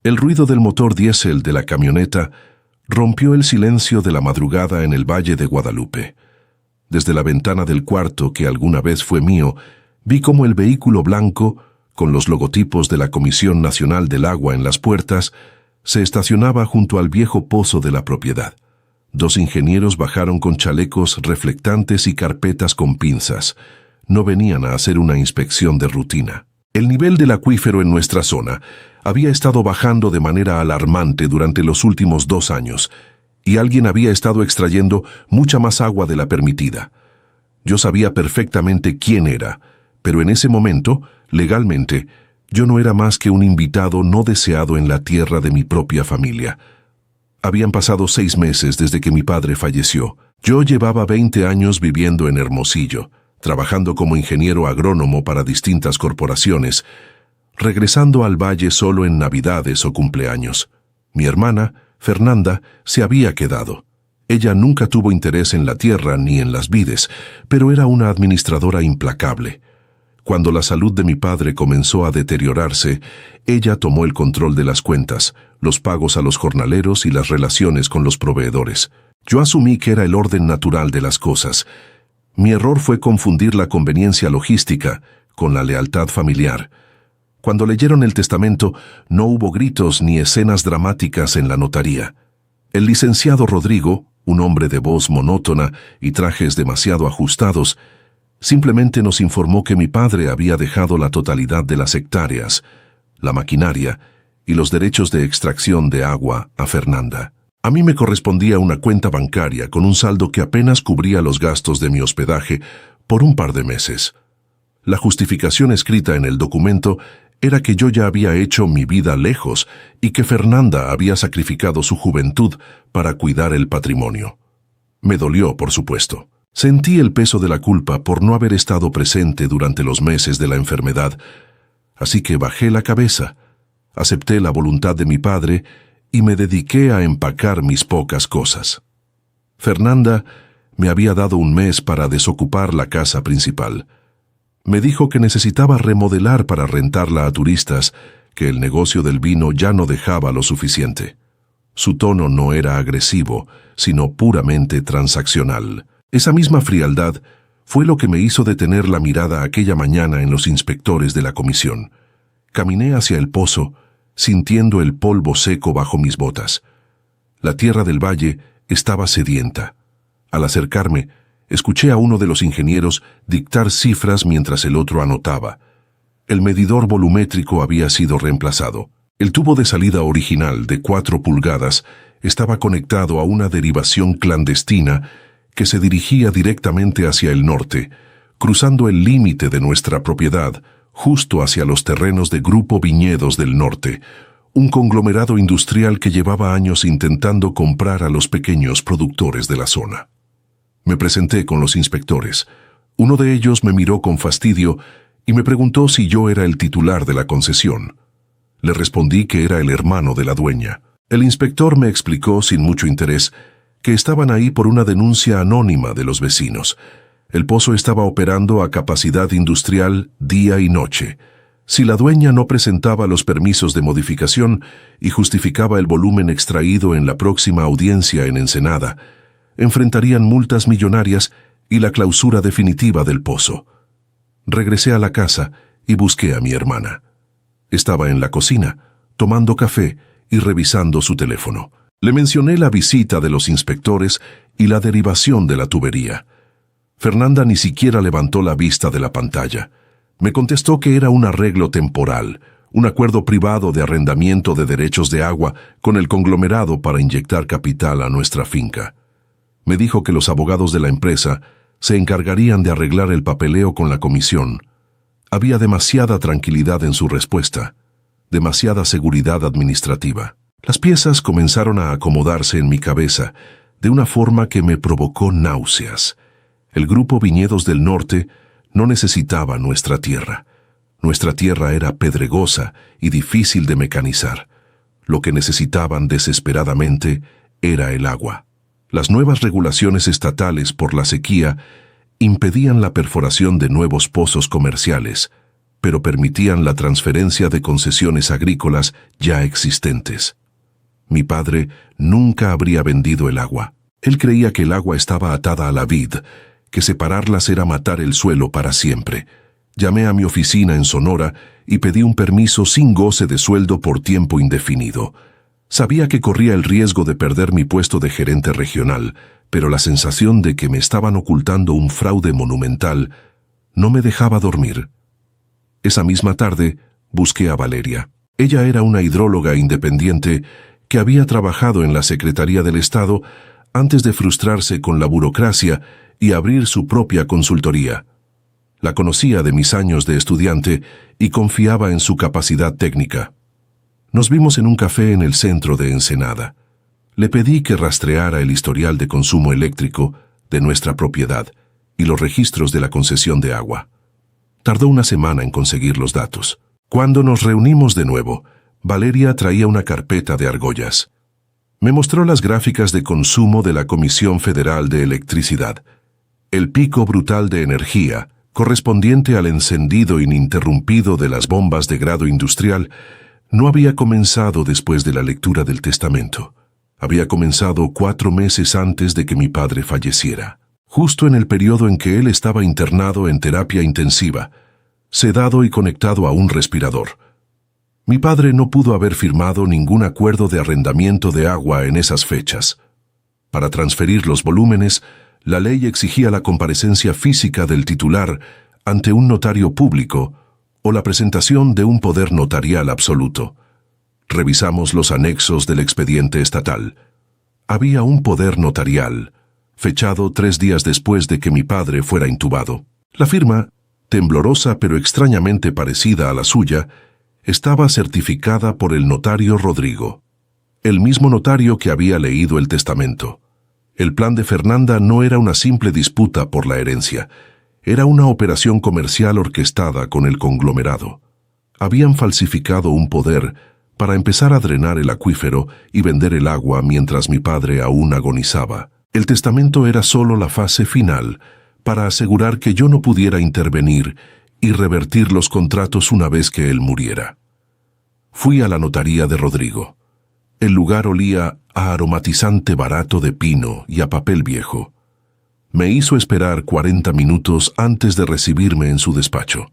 El ruido del motor diésel de la camioneta rompió el silencio de la madrugada en el Valle de Guadalupe. Desde la ventana del cuarto que alguna vez fue mío, vi cómo el vehículo blanco, con los logotipos de la Comisión Nacional del Agua en las puertas, se estacionaba junto al viejo pozo de la propiedad. 2 ingenieros bajaron con chalecos reflectantes y carpetas con pinzas. No venían a hacer una inspección de rutina. El nivel del acuífero en nuestra zona había estado bajando de manera alarmante durante los últimos 2 años, y alguien había estado extrayendo mucha más agua de la permitida. Yo sabía perfectamente quién era, pero en ese momento, legalmente, yo no era más que un invitado no deseado en la tierra de mi propia familia. Habían pasado 6 meses desde que mi padre falleció. Yo llevaba 20 años viviendo en Hermosillo, trabajando como ingeniero agrónomo para distintas corporaciones, regresando al valle solo en Navidades o cumpleaños. Mi hermana, Fernanda, se había quedado. Ella nunca tuvo interés en la tierra ni en las vides, pero era una administradora implacable. Cuando la salud de mi padre comenzó a deteriorarse, ella tomó el control de las cuentas, los pagos a los jornaleros y las relaciones con los proveedores. Yo asumí que era el orden natural de las cosas. Mi error fue confundir la conveniencia logística con la lealtad familiar. Cuando leyeron el testamento, no hubo gritos ni escenas dramáticas en la notaría. El licenciado Rodrigo, un hombre de voz monótona y trajes demasiado ajustados, simplemente nos informó que mi padre había dejado la totalidad de las hectáreas, la maquinaria y los derechos de extracción de agua a Fernanda. A mí me correspondía una cuenta bancaria con un saldo que apenas cubría los gastos de mi hospedaje por un par de meses. La justificación escrita en el documento era que yo ya había hecho mi vida lejos y que Fernanda había sacrificado su juventud para cuidar el patrimonio. Me dolió, por supuesto. Sentí el peso de la culpa por no haber estado presente durante los meses de la enfermedad, así que bajé la cabeza, acepté la voluntad de mi padre y me dediqué a empacar mis pocas cosas. Fernanda me había dado un mes para desocupar la casa principal. Me dijo que necesitaba remodelar para rentarla a turistas, que el negocio del vino ya no dejaba lo suficiente. Su tono no era agresivo, sino puramente transaccional. Esa misma frialdad fue lo que me hizo detener la mirada aquella mañana en los inspectores de la comisión. Caminé hacia el pozo, sintiendo el polvo seco bajo mis botas. La tierra del valle estaba sedienta. Al acercarme, escuché a uno de los ingenieros dictar cifras mientras el otro anotaba. El medidor volumétrico había sido reemplazado. El tubo de salida original de 4 pulgadas estaba conectado a una derivación clandestina que se dirigía directamente hacia el norte, cruzando el límite de nuestra propiedad, justo hacia los terrenos de Grupo Viñedos del Norte, un conglomerado industrial que llevaba años intentando comprar a los pequeños productores de la zona. Me presenté con los inspectores. Uno de ellos me miró con fastidio y me preguntó si yo era el titular de la concesión. Le respondí que era el hermano de la dueña. El inspector me explicó sin mucho interés que estaban ahí por una denuncia anónima de los vecinos. El pozo estaba operando a capacidad industrial día y noche. Si la dueña no presentaba los permisos de modificación y justificaba el volumen extraído en la próxima audiencia en Ensenada, enfrentarían multas millonarias y la clausura definitiva del pozo. Regresé a la casa y busqué a mi hermana. Estaba en la cocina, tomando café y revisando su teléfono. Le mencioné la visita de los inspectores y la derivación de la tubería. Fernanda ni siquiera levantó la vista de la pantalla. Me contestó que era un arreglo temporal, un acuerdo privado de arrendamiento de derechos de agua con el conglomerado para inyectar capital a nuestra finca. Me dijo que los abogados de la empresa se encargarían de arreglar el papeleo con la comisión. Había demasiada tranquilidad en su respuesta, demasiada seguridad administrativa. Las piezas comenzaron a acomodarse en mi cabeza de una forma que me provocó náuseas. El Grupo Viñedos del Norte no necesitaba nuestra tierra. Nuestra tierra era pedregosa y difícil de mecanizar. Lo que necesitaban desesperadamente era el agua. Las nuevas regulaciones estatales por la sequía impedían la perforación de nuevos pozos comerciales, pero permitían la transferencia de concesiones agrícolas ya existentes. Mi padre nunca habría vendido el agua. Él creía que el agua estaba atada a la vid, que separarlas era matar el suelo para siempre. Llamé a mi oficina en Sonora y pedí un permiso sin goce de sueldo por tiempo indefinido. Sabía que corría el riesgo de perder mi puesto de gerente regional, pero la sensación de que me estaban ocultando un fraude monumental no me dejaba dormir. Esa misma tarde busqué a Valeria. Ella era una hidróloga independiente que había trabajado en la Secretaría del Estado antes de frustrarse con la burocracia y abrir su propia consultoría. La conocía de mis años de estudiante y confiaba en su capacidad técnica. Nos vimos en un café en el centro de Ensenada. Le pedí que rastreara el historial de consumo eléctrico de nuestra propiedad y los registros de la concesión de agua. Tardó una semana en conseguir los datos. Cuando nos reunimos de nuevo, Valeria traía una carpeta de argollas. Me mostró las gráficas de consumo de la Comisión Federal de Electricidad. El pico brutal de energía, correspondiente al encendido ininterrumpido de las bombas de grado industrial, no había comenzado después de la lectura del testamento. Había comenzado 4 meses antes de que mi padre falleciera, justo en el periodo en que él estaba internado en terapia intensiva, sedado y conectado a un respirador. Mi padre no pudo haber firmado ningún acuerdo de arrendamiento de agua en esas fechas. Para transferir los volúmenes, la ley exigía la comparecencia física del titular ante un notario público o la presentación de un poder notarial absoluto. Revisamos los anexos del expediente estatal. Había un poder notarial, fechado 3 días después de que mi padre fuera intubado. La firma, temblorosa pero extrañamente parecida a la suya, estaba certificada por el notario Rodrigo, el mismo notario que había leído el testamento. El plan de Fernanda no era una simple disputa por la herencia, era una operación comercial orquestada con el conglomerado. Habían falsificado un poder para empezar a drenar el acuífero y vender el agua mientras mi padre aún agonizaba. El testamento era solo la fase final para asegurar que yo no pudiera intervenir y revertir los contratos una vez que él muriera. Fui a la notaría de Rodrigo. El lugar olía a aromatizante barato de pino y a papel viejo. Me hizo esperar 40 minutos antes de recibirme en su despacho.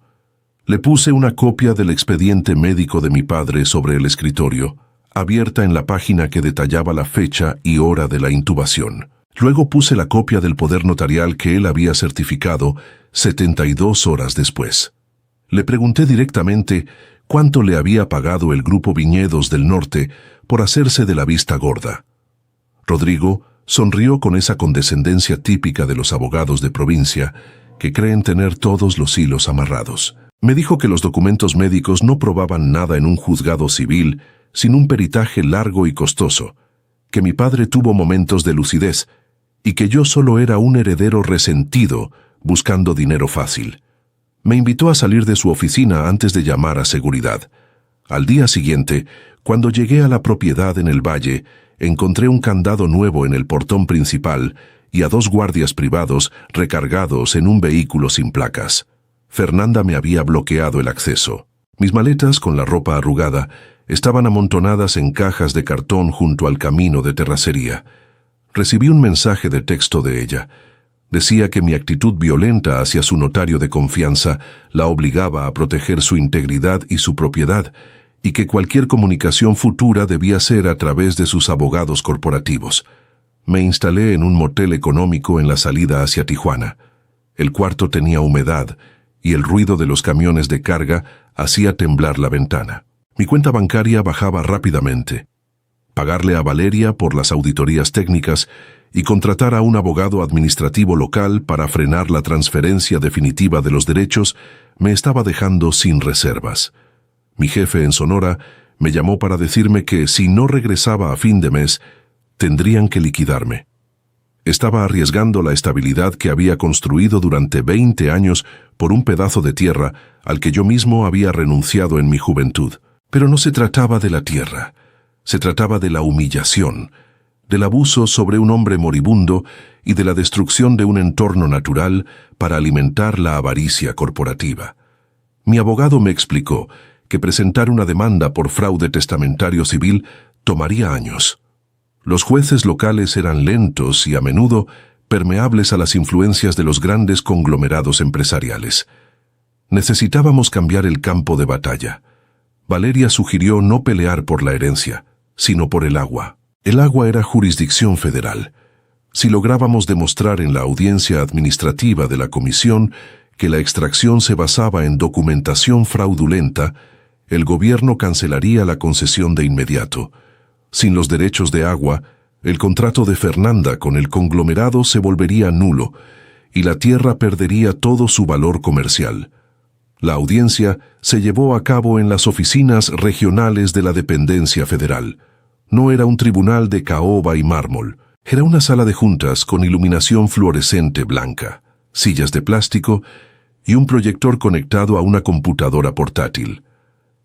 Le puse una copia del expediente médico de mi padre sobre el escritorio, abierta en la página que detallaba la fecha y hora de la intubación. Luego puse la copia del poder notarial que él había certificado 72 horas después. Le pregunté directamente cuánto le había pagado el Grupo Viñedos del Norte por hacerse de la vista gorda. Rodrigo sonrió con esa condescendencia típica de los abogados de provincia que creen tener todos los hilos amarrados. Me dijo que los documentos médicos no probaban nada en un juzgado civil sin un peritaje largo y costoso, que mi padre tuvo momentos de lucidez y que yo solo era un heredero resentido buscando dinero fácil. Me invitó a salir de su oficina antes de llamar a seguridad. Al día siguiente, cuando llegué a la propiedad en el valle, encontré un candado nuevo en el portón principal y a 2 guardias privados recargados en un vehículo sin placas. Fernanda me había bloqueado el acceso. Mis maletas, con la ropa arrugada, estaban amontonadas en cajas de cartón junto al camino de terracería. Recibí un mensaje de texto de ella. Decía que mi actitud violenta hacia su notario de confianza la obligaba a proteger su integridad y su propiedad, y que cualquier comunicación futura debía ser a través de sus abogados corporativos. Me instalé en un motel económico en la salida hacia Tijuana. El cuarto tenía humedad, y el ruido de los camiones de carga hacía temblar la ventana. Mi cuenta bancaria bajaba rápidamente. Pagarle a Valeria por las auditorías técnicas y contratar a un abogado administrativo local para frenar la transferencia definitiva de los derechos me estaba dejando sin reservas. Mi jefe en Sonora me llamó para decirme que si no regresaba a fin de mes, tendrían que liquidarme. Estaba arriesgando la estabilidad que había construido durante 20 años por un pedazo de tierra al que yo mismo había renunciado en mi juventud. Pero no se trataba de la tierra. Se trataba de la humillación, del abuso sobre un hombre moribundo y de la destrucción de un entorno natural para alimentar la avaricia corporativa. Mi abogado me explicó que presentar una demanda por fraude testamentario civil tomaría años. Los jueces locales eran lentos y a menudo permeables a las influencias de los grandes conglomerados empresariales. Necesitábamos cambiar el campo de batalla. Valeria sugirió no pelear por la herencia, sino por el agua. El agua era jurisdicción federal. Si lográbamos demostrar en la audiencia administrativa de la comisión que la extracción se basaba en documentación fraudulenta, el gobierno cancelaría la concesión de inmediato. Sin los derechos de agua, el contrato de Fernanda con el conglomerado se volvería nulo y la tierra perdería todo su valor comercial. La audiencia se llevó a cabo en las oficinas regionales de la dependencia federal. No era un tribunal de caoba y mármol, era una sala de juntas con iluminación fluorescente blanca, sillas de plástico y un proyector conectado a una computadora portátil.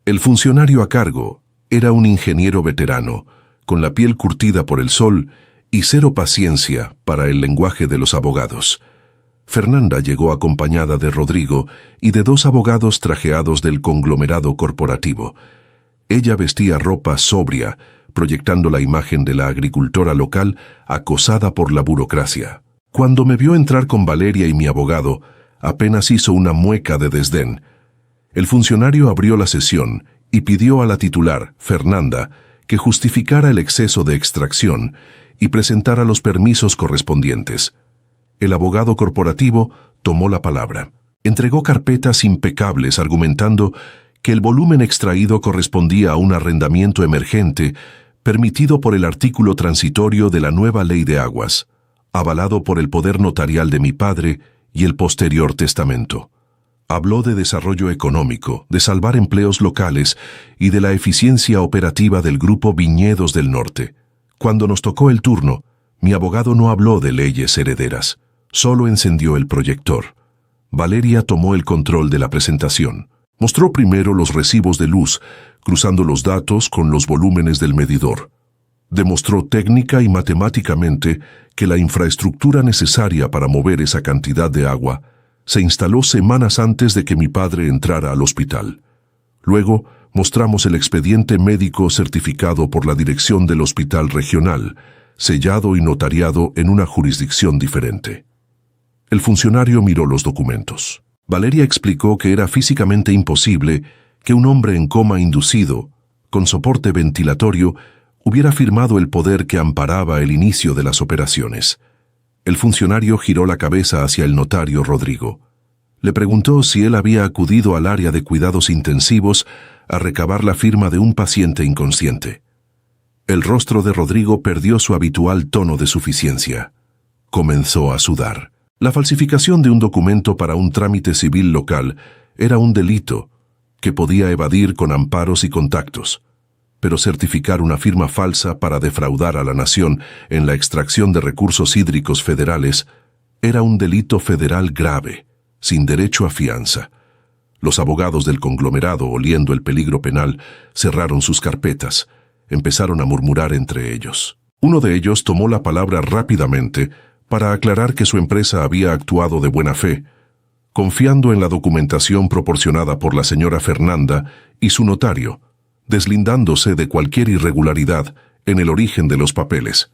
El funcionario a cargo era un ingeniero veterano, con la piel curtida por el sol y cero paciencia para el lenguaje de los abogados. Fernanda llegó acompañada de Rodrigo y de 2 abogados trajeados del conglomerado corporativo. Ella vestía ropa sobria, proyectando la imagen de la agricultora local acosada por la burocracia. Cuando me vio entrar con Valeria y mi abogado, apenas hizo una mueca de desdén. El funcionario abrió la sesión y pidió a la titular, Fernanda, que justificara el exceso de extracción y presentara los permisos correspondientes. El abogado corporativo tomó la palabra. Entregó carpetas impecables argumentando que el volumen extraído correspondía a un arrendamiento emergente permitido por el artículo transitorio de la nueva ley de aguas, avalado por el poder notarial de mi padre y el posterior testamento. Habló de desarrollo económico, de salvar empleos locales y de la eficiencia operativa del Grupo Viñedos del Norte. Cuando nos tocó el turno, mi abogado no habló de leyes herederas, solo encendió el proyector. Valeria tomó el control de la presentación. Mostró primero los recibos de luz, cruzando los datos con los volúmenes del medidor. Demostró técnica y matemáticamente que la infraestructura necesaria para mover esa cantidad de agua se instaló semanas antes de que mi padre entrara al hospital. Luego, mostramos el expediente médico certificado por la dirección del hospital regional, sellado y notariado en una jurisdicción diferente. El funcionario miró los documentos. Valeria explicó que era físicamente imposible que un hombre en coma inducido, con soporte ventilatorio, hubiera firmado el poder que amparaba el inicio de las operaciones. El funcionario giró la cabeza hacia el notario Rodrigo. Le preguntó si él había acudido al área de cuidados intensivos a recabar la firma de un paciente inconsciente. El rostro de Rodrigo perdió su habitual tono de suficiencia. Comenzó a sudar. La falsificación de un documento para un trámite civil local era un delito que podía evadir con amparos y contactos. Pero certificar una firma falsa para defraudar a la nación en la extracción de recursos hídricos federales era un delito federal grave, sin derecho a fianza. Los abogados del conglomerado, oliendo el peligro penal, cerraron sus carpetas, empezaron a murmurar entre ellos. Uno de ellos tomó la palabra rápidamente para aclarar que su empresa había actuado de buena fe, confiando en la documentación proporcionada por la señora Fernanda y su notario, deslindándose de cualquier irregularidad en el origen de los papeles.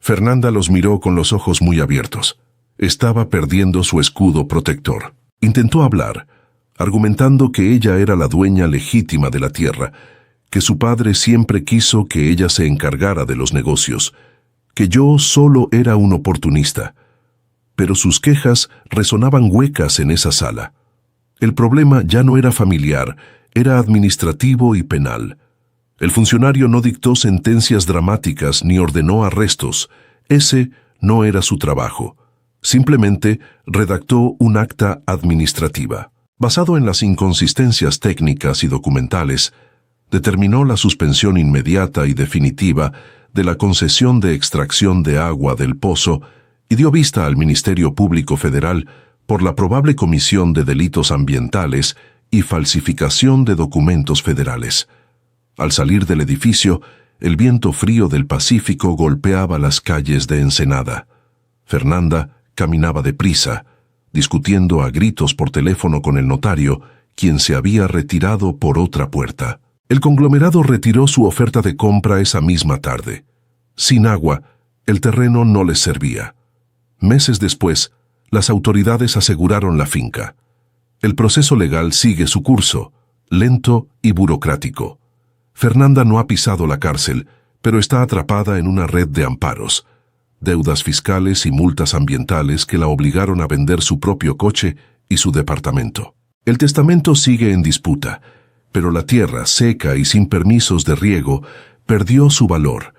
Fernanda los miró con los ojos muy abiertos. Estaba perdiendo su escudo protector. Intentó hablar, argumentando que ella era la dueña legítima de la tierra, que su padre siempre quiso que ella se encargara de los negocios, que yo solo era un oportunista. Pero sus quejas resonaban huecas en esa sala. El problema ya no era familiar, era administrativo y penal. El funcionario no dictó sentencias dramáticas ni ordenó arrestos. Ese no era su trabajo. Simplemente redactó un acta administrativa. Basado en las inconsistencias técnicas y documentales, determinó la suspensión inmediata y definitiva de la concesión de extracción de agua del pozo y dio vista al Ministerio Público Federal por la probable comisión de delitos ambientales y falsificación de documentos federales. Al salir del edificio, el viento frío del Pacífico golpeaba las calles de Ensenada. Fernanda caminaba deprisa, discutiendo a gritos por teléfono con el notario, quien se había retirado por otra puerta. El conglomerado retiró su oferta de compra esa misma tarde. Sin agua, el terreno no les servía. Meses después, las autoridades aseguraron la finca. El proceso legal sigue su curso, lento y burocrático. Fernanda no ha pisado la cárcel, pero está atrapada en una red de amparos, deudas fiscales y multas ambientales que la obligaron a vender su propio coche y su departamento. El testamento sigue en disputa, pero la tierra, seca y sin permisos de riego, perdió su valor.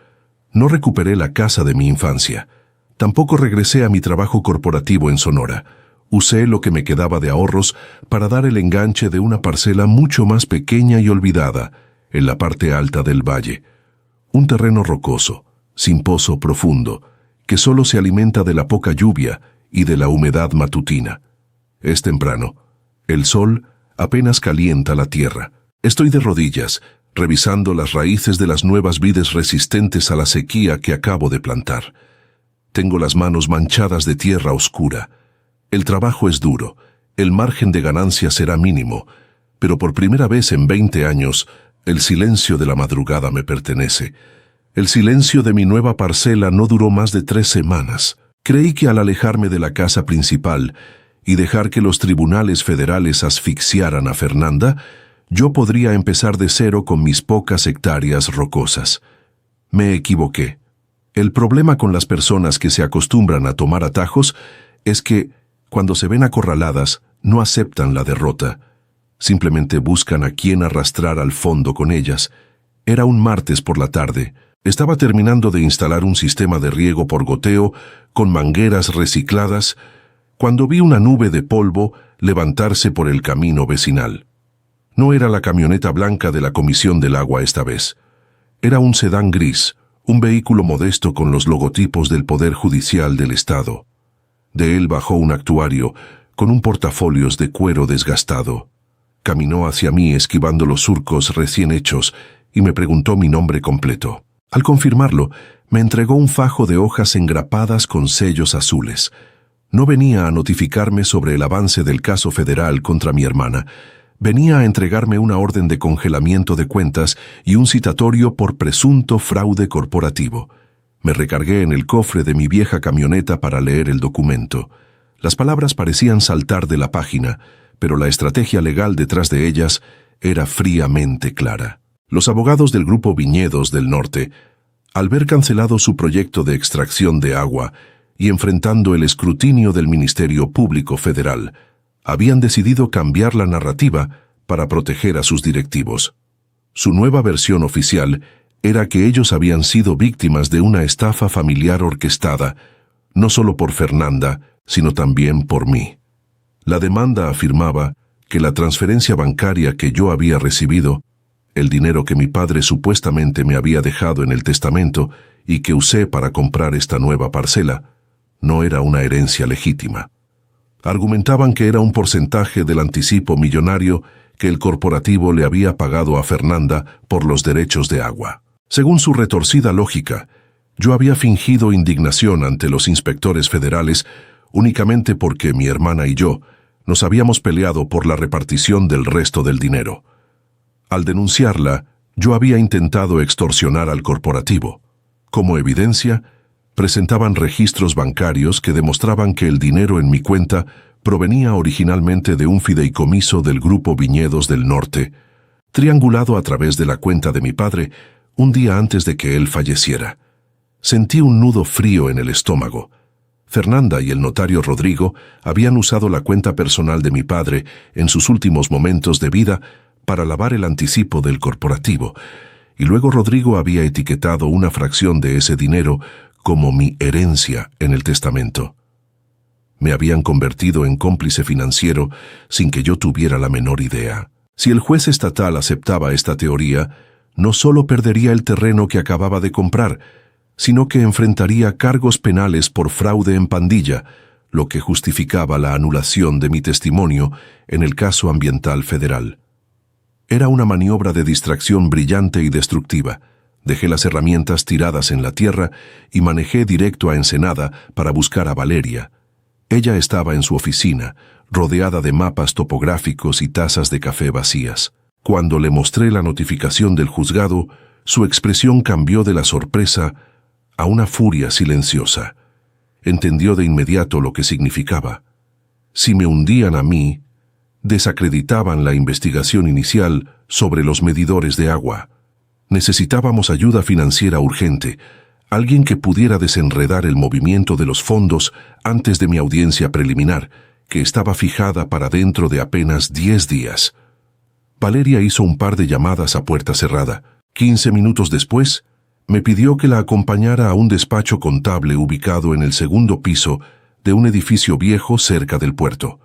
No recuperé la casa de mi infancia. Tampoco regresé a mi trabajo corporativo en Sonora. Usé lo que me quedaba de ahorros para dar el enganche de una parcela mucho más pequeña y olvidada, en la parte alta del valle. Un terreno rocoso, sin pozo profundo, que solo se alimenta de la poca lluvia y de la humedad matutina. Es temprano. El sol apenas calienta la tierra. Estoy de rodillas, revisando las raíces de las nuevas vides resistentes a la sequía que acabo de plantar. Tengo las manos manchadas de tierra oscura. El trabajo es duro, el margen de ganancia será mínimo, pero por primera vez en 20 años, el silencio de la madrugada me pertenece. El silencio de mi nueva parcela no duró más de 3 semanas. Creí que al alejarme de la casa principal y dejar que los tribunales federales asfixiaran a Fernanda, yo podría empezar de cero con mis pocas hectáreas rocosas. Me equivoqué. El problema con las personas que se acostumbran a tomar atajos es que, cuando se ven acorraladas, no aceptan la derrota. Simplemente buscan a quien arrastrar al fondo con ellas. Era un martes por la tarde. Estaba terminando de instalar un sistema de riego por goteo con mangueras recicladas cuando vi una nube de polvo levantarse por el camino vecinal. No era la camioneta blanca de la Comisión del Agua esta vez. Era un sedán gris, un vehículo modesto con los logotipos del Poder Judicial del Estado. De él bajó un actuario con un portafolios de cuero desgastado. Caminó hacia mí esquivando los surcos recién hechos y me preguntó mi nombre completo. Al confirmarlo, me entregó un fajo de hojas engrapadas con sellos azules. No venía a notificarme sobre el avance del caso federal contra mi hermana. Venía a entregarme una orden de congelamiento de cuentas y un citatorio por presunto fraude corporativo. Me recargué en el cofre de mi vieja camioneta para leer el documento. Las palabras parecían saltar de la página, pero la estrategia legal detrás de ellas era fríamente clara. Los abogados del Grupo Viñedos del Norte, al ver cancelado su proyecto de extracción de agua y enfrentando el escrutinio del Ministerio Público Federal, habían decidido cambiar la narrativa para proteger a sus directivos. Su nueva versión oficial era que ellos habían sido víctimas de una estafa familiar orquestada, no solo por Fernanda, sino también por mí. La demanda afirmaba que la transferencia bancaria que yo había recibido, el dinero que mi padre supuestamente me había dejado en el testamento y que usé para comprar esta nueva parcela, no era una herencia legítima. Argumentaban que era un porcentaje del anticipo millonario que el corporativo le había pagado a Fernanda por los derechos de agua. Según su retorcida lógica, yo había fingido indignación ante los inspectores federales únicamente porque mi hermana y yo nos habíamos peleado por la repartición del resto del dinero. Al denunciarla, yo había intentado extorsionar al corporativo. Como evidencia, presentaban registros bancarios que demostraban que el dinero en mi cuenta provenía originalmente de un fideicomiso del Grupo Viñedos del Norte, triangulado a través de la cuenta de mi padre un día antes de que él falleciera. Sentí un nudo frío en el estómago. Fernanda y el notario Rodrigo habían usado la cuenta personal de mi padre en sus últimos momentos de vida para lavar el anticipo del corporativo, y luego Rodrigo había etiquetado una fracción de ese dinero como mi herencia en el testamento. Me habían convertido en cómplice financiero sin que yo tuviera la menor idea. Si el juez estatal aceptaba esta teoría, no solo perdería el terreno que acababa de comprar, sino que enfrentaría cargos penales por fraude en pandilla, lo que justificaba la anulación de mi testimonio en el caso ambiental federal. Era una maniobra de distracción brillante y destructiva. Dejé las herramientas tiradas en la tierra y manejé directo a Ensenada para buscar a Valeria. Ella estaba en su oficina, rodeada de mapas topográficos y tazas de café vacías. Cuando le mostré la notificación del juzgado, su expresión cambió de la sorpresa a una furia silenciosa. Entendió de inmediato lo que significaba. Si me hundían a mí, desacreditaban la investigación inicial sobre los medidores de agua. Necesitábamos ayuda financiera urgente, alguien que pudiera desenredar el movimiento de los fondos antes de mi audiencia preliminar, que estaba fijada para dentro de apenas 10 días. Valeria hizo un par de llamadas a puerta cerrada. 15 minutos después, me pidió que la acompañara a un despacho contable ubicado en el segundo piso de un edificio viejo cerca del puerto.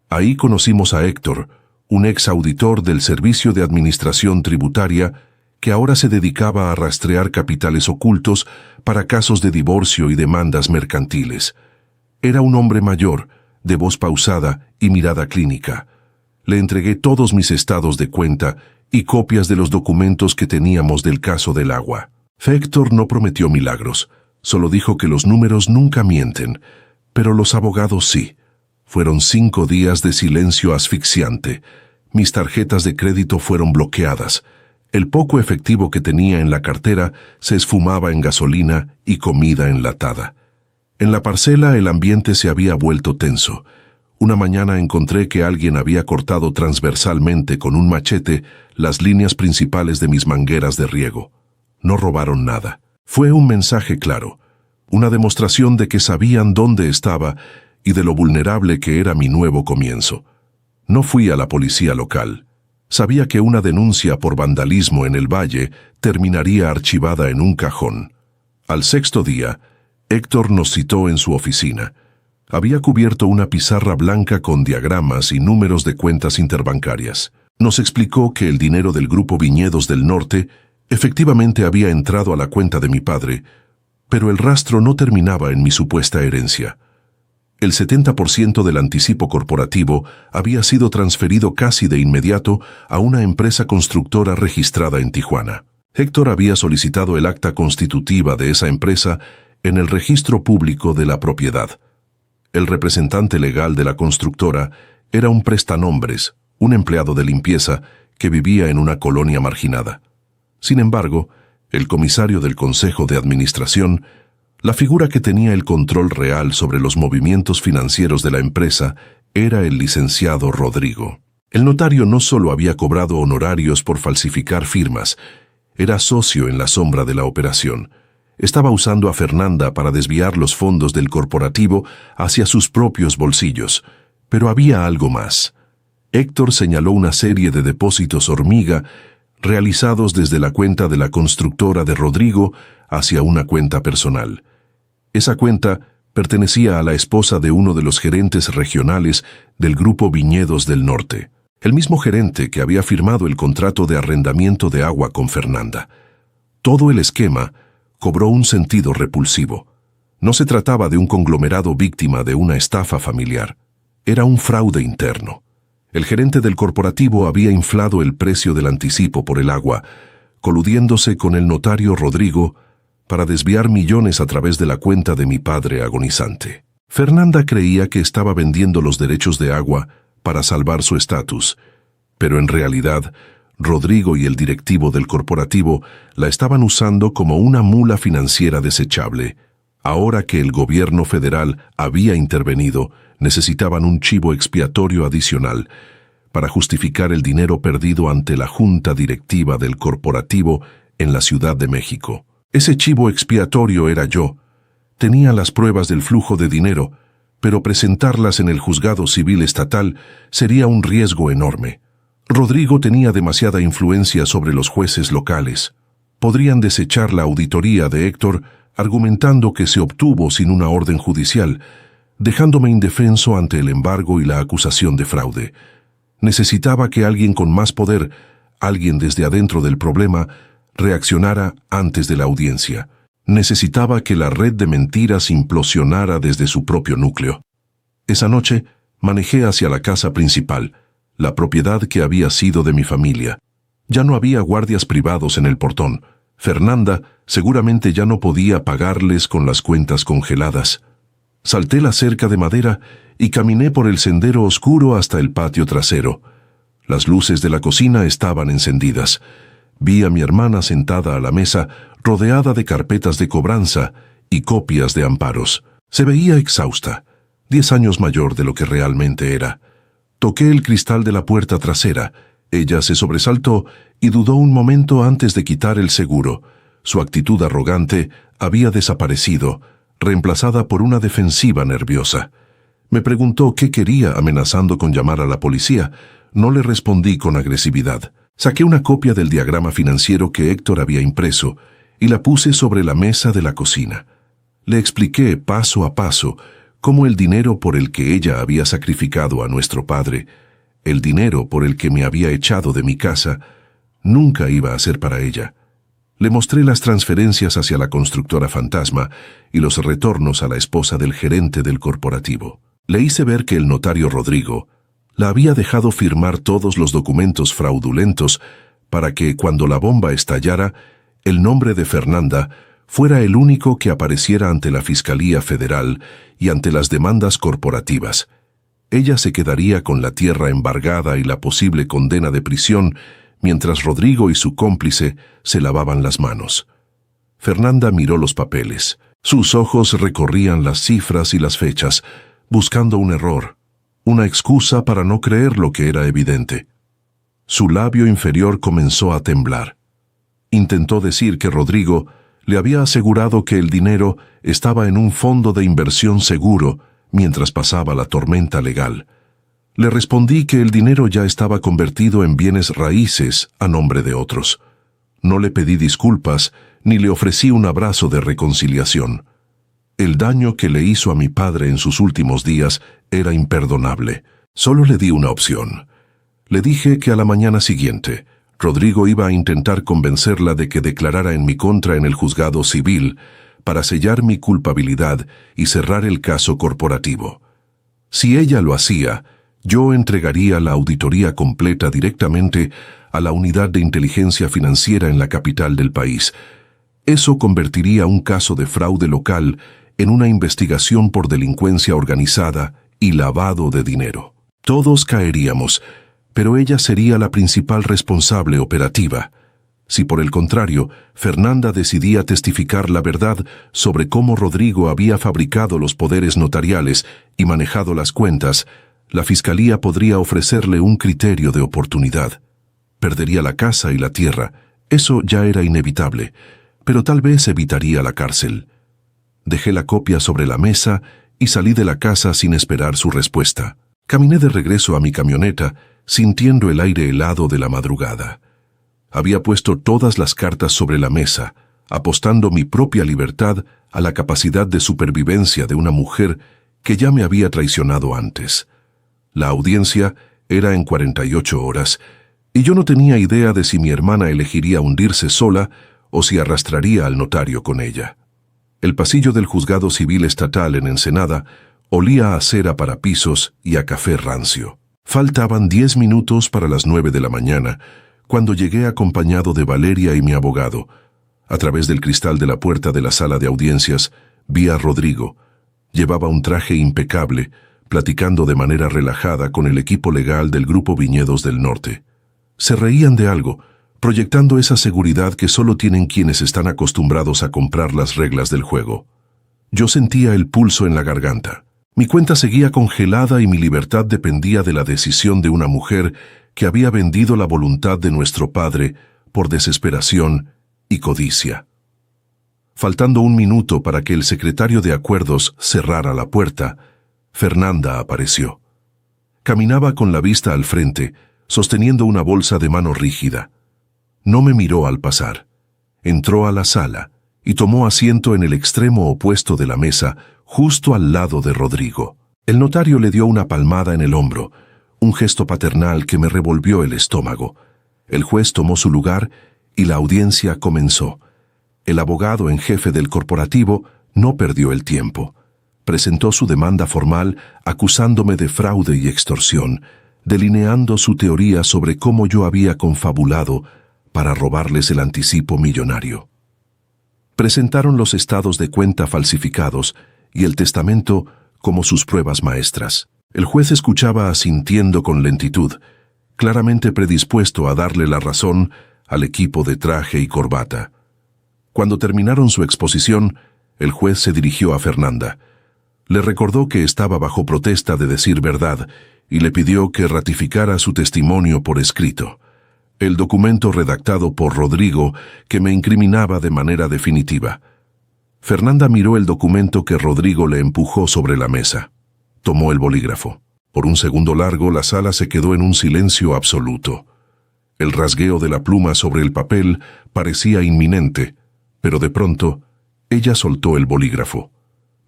Ahí conocimos a Héctor, un ex auditor del Servicio de Administración Tributaria que ahora se dedicaba a rastrear capitales ocultos para casos de divorcio y demandas mercantiles. Era un hombre mayor, de voz pausada y mirada clínica. Le entregué todos mis estados de cuenta y copias de los documentos que teníamos del caso del agua. Héctor no prometió milagros, solo dijo que los números nunca mienten, pero los abogados sí. Fueron 5 días de silencio asfixiante. Mis tarjetas de crédito fueron bloqueadas. El poco efectivo que tenía en la cartera se esfumaba en gasolina y comida enlatada. En la parcela el ambiente se había vuelto tenso. Una mañana encontré que alguien había cortado transversalmente con un machete las líneas principales de mis mangueras de riego. No robaron nada. Fue un mensaje claro, una demostración de que sabían dónde estaba y de lo vulnerable que era mi nuevo comienzo. No fui a la policía local. Sabía que una denuncia por vandalismo en el valle terminaría archivada en un cajón. Al 6º día, Héctor nos citó en su oficina. Había cubierto una pizarra blanca con diagramas y números de cuentas interbancarias. Nos explicó que el dinero del Grupo Viñedos del Norte efectivamente había entrado a la cuenta de mi padre, pero el rastro no terminaba en mi supuesta herencia. El 70% del anticipo corporativo había sido transferido casi de inmediato a una empresa constructora registrada en Tijuana. Héctor había solicitado el acta constitutiva de esa empresa en el registro público de la propiedad. El representante legal de la constructora era un prestanombres, un empleado de limpieza que vivía en una colonia marginada. Sin embargo, el comisario del Consejo de Administración, la figura que tenía el control real sobre los movimientos financieros de la empresa, era el licenciado Rodrigo. El notario no solo había cobrado honorarios por falsificar firmas, era socio en la sombra de la operación. Estaba usando a Fernanda para desviar los fondos del corporativo hacia sus propios bolsillos. Pero había algo más. Héctor señaló una serie de depósitos hormiga realizados desde la cuenta de la constructora de Rodrigo hacia una cuenta personal. Esa cuenta pertenecía a la esposa de uno de los gerentes regionales del Grupo Viñedos del Norte, el mismo gerente que había firmado el contrato de arrendamiento de agua con Fernanda. Todo el esquema cobró un sentido repulsivo. No se trataba de un conglomerado víctima de una estafa familiar. Era un fraude interno. El gerente del corporativo había inflado el precio del anticipo por el agua, coludiéndose con el notario Rodrigo para desviar millones a través de la cuenta de mi padre agonizante. Fernanda creía que estaba vendiendo los derechos de agua para salvar su estatus, pero en realidad Rodrigo y el directivo del corporativo la estaban usando como una mula financiera desechable. Ahora que el gobierno federal había intervenido, necesitaban un chivo expiatorio adicional para justificar el dinero perdido ante la junta directiva del corporativo en la Ciudad de México. Ese chivo expiatorio era yo. Tenía las pruebas del flujo de dinero, pero presentarlas en el juzgado civil estatal sería un riesgo enorme. Rodrigo tenía demasiada influencia sobre los jueces locales. Podrían desechar la auditoría de Héctor argumentando que se obtuvo sin una orden judicial, dejándome indefenso ante el embargo y la acusación de fraude. Necesitaba que alguien con más poder, alguien desde adentro del problema, reaccionara antes de la audiencia. Necesitaba que la red de mentiras implosionara desde su propio núcleo. Esa noche manejé hacia la casa principal, la propiedad que había sido de mi familia. Ya no había guardias privados en el portón. Fernanda seguramente ya no podía pagarles con las cuentas congeladas. Salté la cerca de madera y caminé por el sendero oscuro hasta el patio trasero. Las luces de la cocina estaban encendidas. Vi a mi hermana sentada a la mesa, rodeada de carpetas de cobranza y copias de amparos. Se veía exhausta, 10 años mayor de lo que realmente era. Toqué el cristal de la puerta trasera. Ella se sobresaltó y dudó un momento antes de quitar el seguro. Su actitud arrogante había desaparecido, reemplazada por una defensiva nerviosa. Me preguntó qué quería, amenazando con llamar a la policía. No le respondí con agresividad. Saqué una copia del diagrama financiero que Héctor había impreso y la puse sobre la mesa de la cocina. Le expliqué paso a paso cómo el dinero por el que ella había sacrificado a nuestro padre, el dinero por el que me había echado de mi casa, nunca iba a ser para ella. Le mostré las transferencias hacia la constructora fantasma y los retornos a la esposa del gerente del corporativo. Le hice ver que el notario Rodrigo la había dejado firmar todos los documentos fraudulentos para que, cuando la bomba estallara, el nombre de Fernanda fuera el único que apareciera ante la Fiscalía Federal y ante las demandas corporativas. Ella se quedaría con la tierra embargada y la posible condena de prisión, mientras Rodrigo y su cómplice se lavaban las manos. Fernanda miró los papeles. Sus ojos recorrían las cifras y las fechas, buscando un error, una excusa para no creer lo que era evidente. Su labio inferior comenzó a temblar. Intentó decir que Rodrigo le había asegurado que el dinero estaba en un fondo de inversión seguro mientras pasaba la tormenta legal. Le respondí que el dinero ya estaba convertido en bienes raíces a nombre de otros. No le pedí disculpas ni le ofrecí un abrazo de reconciliación. El daño que le hizo a mi padre en sus últimos días era imperdonable. Solo le di una opción. Le dije que a la mañana siguiente, Rodrigo iba a intentar convencerla de que declarara en mi contra en el juzgado civil para sellar mi culpabilidad y cerrar el caso corporativo. Si ella lo hacía, yo entregaría la auditoría completa directamente a la unidad de inteligencia financiera en la capital del país. Eso convertiría un caso de fraude local en una investigación por delincuencia organizada y lavado de dinero. Todos caeríamos, pero ella sería la principal responsable operativa. Si por el contrario, Fernanda decidía testificar la verdad sobre cómo Rodrigo había fabricado los poderes notariales y manejado las cuentas, la Fiscalía podría ofrecerle un criterio de oportunidad. Perdería la casa y la tierra, eso ya era inevitable, pero tal vez evitaría la cárcel. Dejé la copia sobre la mesa y salí de la casa sin esperar su respuesta. Caminé de regreso a mi camioneta, sintiendo el aire helado de la madrugada. Había puesto todas las cartas sobre la mesa, apostando mi propia libertad a la capacidad de supervivencia de una mujer que ya me había traicionado antes. La audiencia era en 48 horas, y yo no tenía idea de si mi hermana elegiría hundirse sola o si arrastraría al notario con ella. El pasillo del juzgado civil estatal en Ensenada olía a cera para pisos y a café rancio. Faltaban 10 minutos para las 9 de la mañana, cuando llegué acompañado de Valeria y mi abogado. A través del cristal de la puerta de la sala de audiencias, vi a Rodrigo. Llevaba un traje impecable, platicando de manera relajada con el equipo legal del Grupo Viñedos del Norte. Se reían de algo, proyectando esa seguridad que solo tienen quienes están acostumbrados a comprar las reglas del juego. Yo sentía el pulso en la garganta. Mi cuenta seguía congelada y mi libertad dependía de la decisión de una mujer que había vendido la voluntad de nuestro padre por desesperación y codicia. Faltando un minuto para que el secretario de acuerdos cerrara la puerta, Fernanda apareció. Caminaba con la vista al frente, sosteniendo una bolsa de mano rígida. No me miró al pasar. Entró a la sala y tomó asiento en el extremo opuesto de la mesa, justo al lado de Rodrigo. El notario le dio una palmada en el hombro, un gesto paternal que me revolvió el estómago. El juez tomó su lugar y la audiencia comenzó. El abogado en jefe del corporativo no perdió el tiempo. Presentó su demanda formal acusándome de fraude y extorsión, delineando su teoría sobre cómo yo había confabulado para robarles el anticipo millonario. Presentaron los estados de cuenta falsificados y el testamento como sus pruebas maestras. El juez escuchaba asintiendo con lentitud, claramente predispuesto a darle la razón al equipo de traje y corbata. Cuando terminaron su exposición, el juez se dirigió a Fernanda. Le recordó que estaba bajo protesta de decir verdad y le pidió que ratificara su testimonio por escrito, el documento redactado por Rodrigo que me incriminaba de manera definitiva. Fernanda miró el documento que Rodrigo le empujó sobre la mesa. Tomó el bolígrafo. Por un segundo largo la sala se quedó en un silencio absoluto. El rasgueo de la pluma sobre el papel parecía inminente, pero de pronto ella soltó el bolígrafo.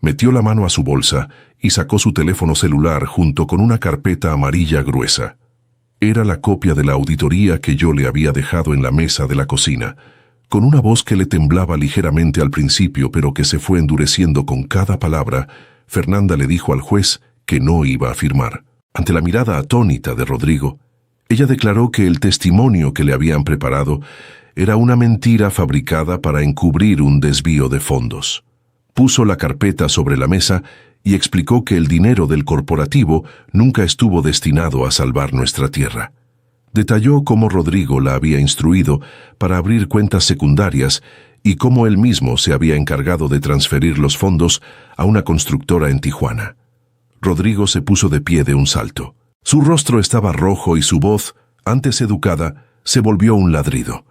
Metió la mano a su bolsa y sacó su teléfono celular junto con una carpeta amarilla gruesa. Era la copia de la auditoría que yo le había dejado en la mesa de la cocina. Con una voz que le temblaba ligeramente al principio, pero que se fue endureciendo con cada palabra, Fernanda le dijo al juez que no iba a firmar. Ante la mirada atónita de Rodrigo, ella declaró que el testimonio que le habían preparado era una mentira fabricada para encubrir un desvío de fondos. Puso la carpeta sobre la mesa y explicó que el dinero del corporativo nunca estuvo destinado a salvar nuestra tierra. Detalló cómo Rodrigo la había instruido para abrir cuentas secundarias y cómo él mismo se había encargado de transferir los fondos a una constructora en Tijuana. Rodrigo se puso de pie de un salto. Su rostro estaba rojo y su voz, antes educada, se volvió un ladrido.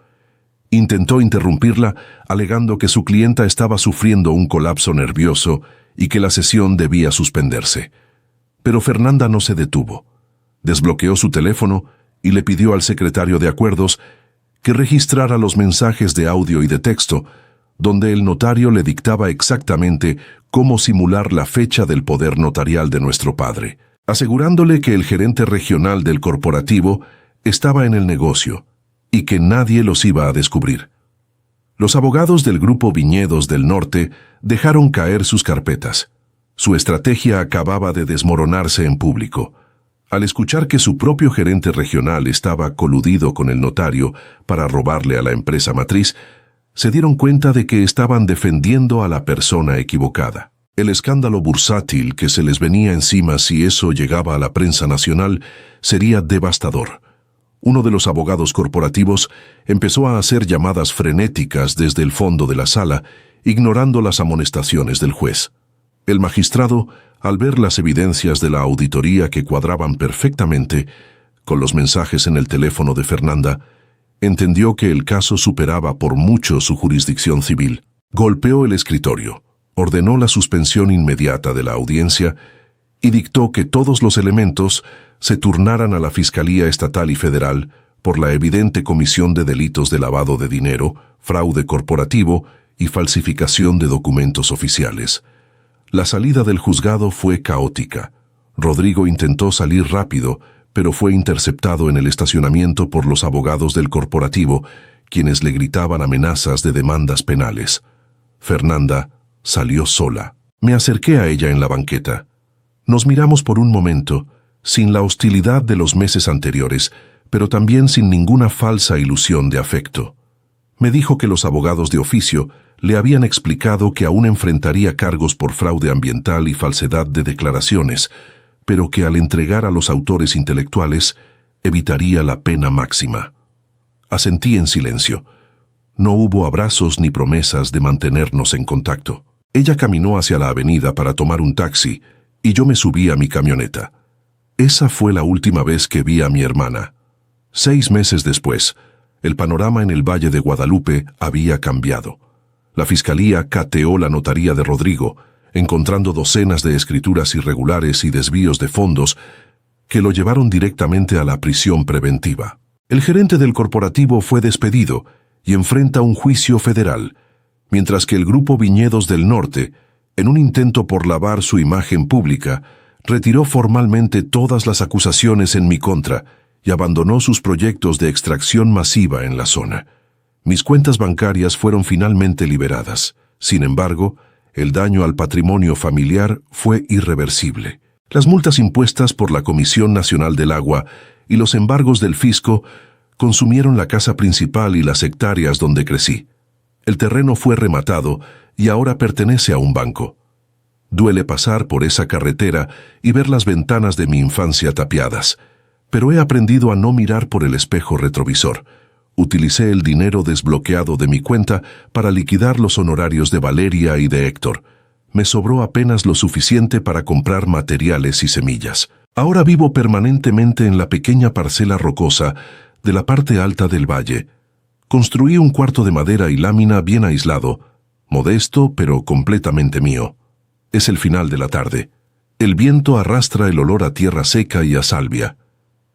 Intentó interrumpirla, alegando que su clienta estaba sufriendo un colapso nervioso y que la sesión debía suspenderse. Pero Fernanda no se detuvo. Desbloqueó su teléfono y le pidió al secretario de acuerdos que registrara los mensajes de audio y de texto, donde el notario le dictaba exactamente cómo simular la fecha del poder notarial de nuestro padre, asegurándole que el gerente regional del corporativo estaba en el negocio y que nadie los iba a descubrir. Los abogados del Grupo Viñedos del Norte dejaron caer sus carpetas. Su estrategia acababa de desmoronarse en público. Al escuchar que su propio gerente regional estaba coludido con el notario para robarle a la empresa matriz, se dieron cuenta de que estaban defendiendo a la persona equivocada. El escándalo bursátil que se les venía encima si eso llegaba a la prensa nacional sería devastador. Uno de los abogados corporativos empezó a hacer llamadas frenéticas desde el fondo de la sala, ignorando las amonestaciones del juez. El magistrado, al ver las evidencias de la auditoría que cuadraban perfectamente con los mensajes en el teléfono de Fernanda, entendió que el caso superaba por mucho su jurisdicción civil. Golpeó el escritorio, ordenó la suspensión inmediata de la audiencia y dictó que todos los elementos se turnaran a la Fiscalía Estatal y Federal por la evidente comisión de delitos de lavado de dinero, fraude corporativo y falsificación de documentos oficiales. La salida del juzgado fue caótica. Rodrigo intentó salir rápido, pero fue interceptado en el estacionamiento por los abogados del corporativo, quienes le gritaban amenazas de demandas penales. Fernanda salió sola. Me acerqué a ella en la banqueta. Nos miramos por un momento, sin la hostilidad de los meses anteriores, pero también sin ninguna falsa ilusión de afecto. Me dijo que los abogados de oficio le habían explicado que aún enfrentaría cargos por fraude ambiental y falsedad de declaraciones, pero que al entregar a los autores intelectuales evitaría la pena máxima. Asentí en silencio. No hubo abrazos ni promesas de mantenernos en contacto. Ella caminó hacia la avenida para tomar un taxi y yo me subí a mi camioneta. Esa fue la última vez que vi a mi hermana. 6 meses después, el panorama en el Valle de Guadalupe había cambiado. La fiscalía cateó la notaría de Rodrigo, encontrando docenas de escrituras irregulares y desvíos de fondos que lo llevaron directamente a la prisión preventiva. El gerente del corporativo fue despedido y enfrenta un juicio federal, mientras que el Grupo Viñedos del Norte, en un intento por lavar su imagen pública, retiró formalmente todas las acusaciones en mi contra y abandonó sus proyectos de extracción masiva en la zona. Mis cuentas bancarias fueron finalmente liberadas. Sin embargo, el daño al patrimonio familiar fue irreversible. Las multas impuestas por la Comisión Nacional del Agua y los embargos del fisco consumieron la casa principal y las hectáreas donde crecí. El terreno fue rematado y ahora pertenece a un banco. Duele pasar por esa carretera y ver las ventanas de mi infancia tapiadas, pero he aprendido a no mirar por el espejo retrovisor. Utilicé el dinero desbloqueado de mi cuenta para liquidar los honorarios de Valeria y de Héctor. Me sobró apenas lo suficiente para comprar materiales y semillas. Ahora vivo permanentemente en la pequeña parcela rocosa de la parte alta del valle. Construí un cuarto de madera y lámina bien aislado, modesto pero completamente mío. Es el final de la tarde. El viento arrastra el olor a tierra seca y a salvia.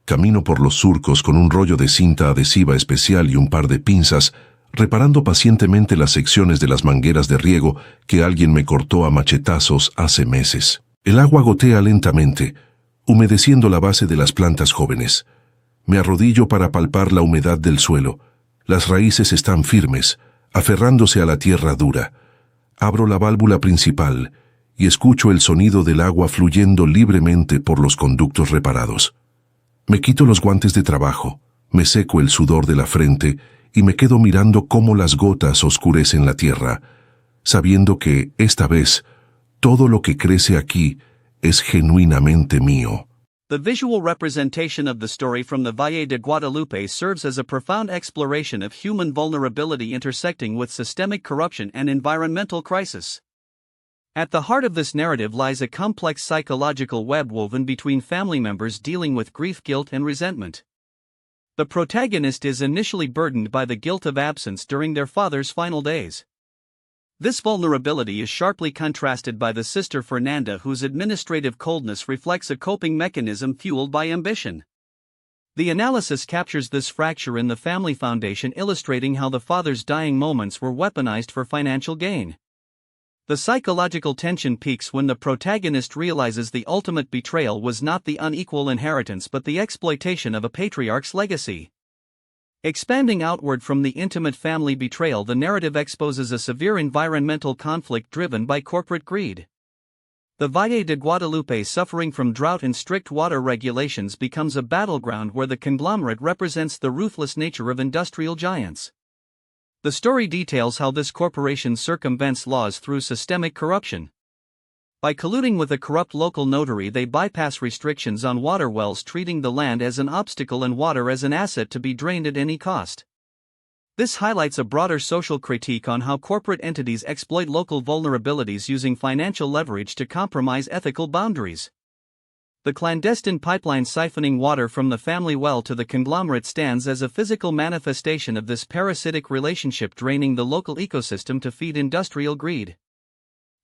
Camino por los surcos con un rollo de cinta adhesiva especial y un par de pinzas, reparando pacientemente las secciones de las mangueras de riego que alguien me cortó a machetazos hace meses. El agua gotea lentamente, humedeciendo la base de las plantas jóvenes. Me arrodillo para palpar la humedad del suelo. Las raíces están firmes, aferrándose a la tierra dura. Abro la válvula principal y escucho el sonido del agua fluyendo libremente por los conductos reparados. Me quito los guantes de trabajo, me seco el sudor de la frente y me quedo mirando cómo las gotas oscurecen la tierra, sabiendo que, esta vez, todo lo que crece aquí es genuinamente mío. The visual representation of the story from the Valle de Guadalupe serves as a profound exploration of human vulnerability intersecting with systemic corruption and environmental crisis. At the heart of this narrative lies a complex psychological web woven between family members dealing with grief, guilt, and resentment. The protagonist is initially burdened by the guilt of absence during their father's final days. This vulnerability is sharply contrasted by the sister Fernanda, whose administrative coldness reflects a coping mechanism fueled by ambition. The analysis captures this fracture in the family foundation, illustrating how the father's dying moments were weaponized for financial gain. The psychological tension peaks when the protagonist realizes the ultimate betrayal was not the unequal inheritance but the exploitation of a patriarch's legacy. Expanding outward from the intimate family betrayal, the narrative exposes a severe environmental conflict driven by corporate greed. The Valle de Guadalupe, suffering from drought and strict water regulations, becomes a battleground where the conglomerate represents the ruthless nature of industrial giants. The story details how this corporation circumvents laws through systemic corruption. By colluding with a corrupt local notary, they bypass restrictions on water wells, treating the land as an obstacle and water as an asset to be drained at any cost. This highlights a broader social critique on how corporate entities exploit local vulnerabilities using financial leverage to compromise ethical boundaries. The clandestine pipeline siphoning water from the family well to the conglomerate stands as a physical manifestation of this parasitic relationship, draining the local ecosystem to feed industrial greed.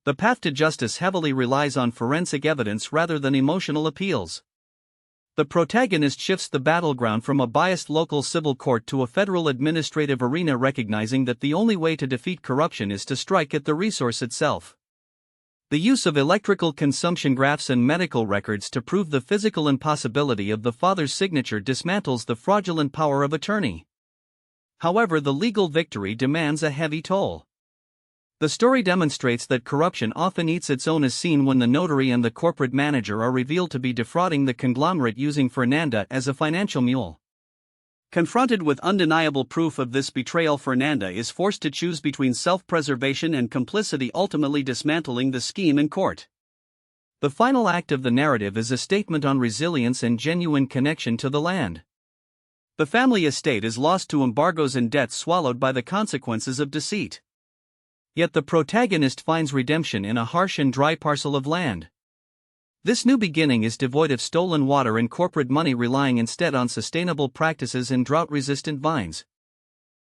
The path to justice heavily relies on forensic evidence rather than emotional appeals. The protagonist shifts the battleground from a biased local civil court to a federal administrative arena, recognizing that the only way to defeat corruption is to strike at the resource itself. The use of electrical consumption graphs and medical records to prove the physical impossibility of the father's signature dismantles the fraudulent power of attorney. However, the legal victory demands a heavy toll. The story demonstrates that corruption often eats its own, as seen when the notary and the corporate manager are revealed to be defrauding the conglomerate using Fernanda as a financial mule. Confronted with undeniable proof of this betrayal, Fernanda is forced to choose between self-preservation and complicity, ultimately dismantling the scheme in court. The final act of the narrative is a statement on resilience and genuine connection to the land. The family estate is lost to embargoes and debts swallowed by the consequences of deceit. Yet the protagonist finds redemption in a harsh and dry parcel of land. This new beginning is devoid of stolen water and corporate money, relying instead on sustainable practices and drought-resistant vines.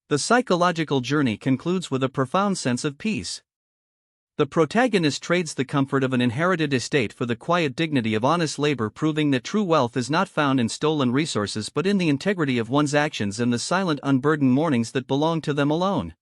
The psychological journey concludes with a profound sense of peace. The protagonist trades the comfort of an inherited estate for the quiet dignity of honest labor, proving that true wealth is not found in stolen resources but in the integrity of one's actions and the silent, unburdened mornings that belong to them alone.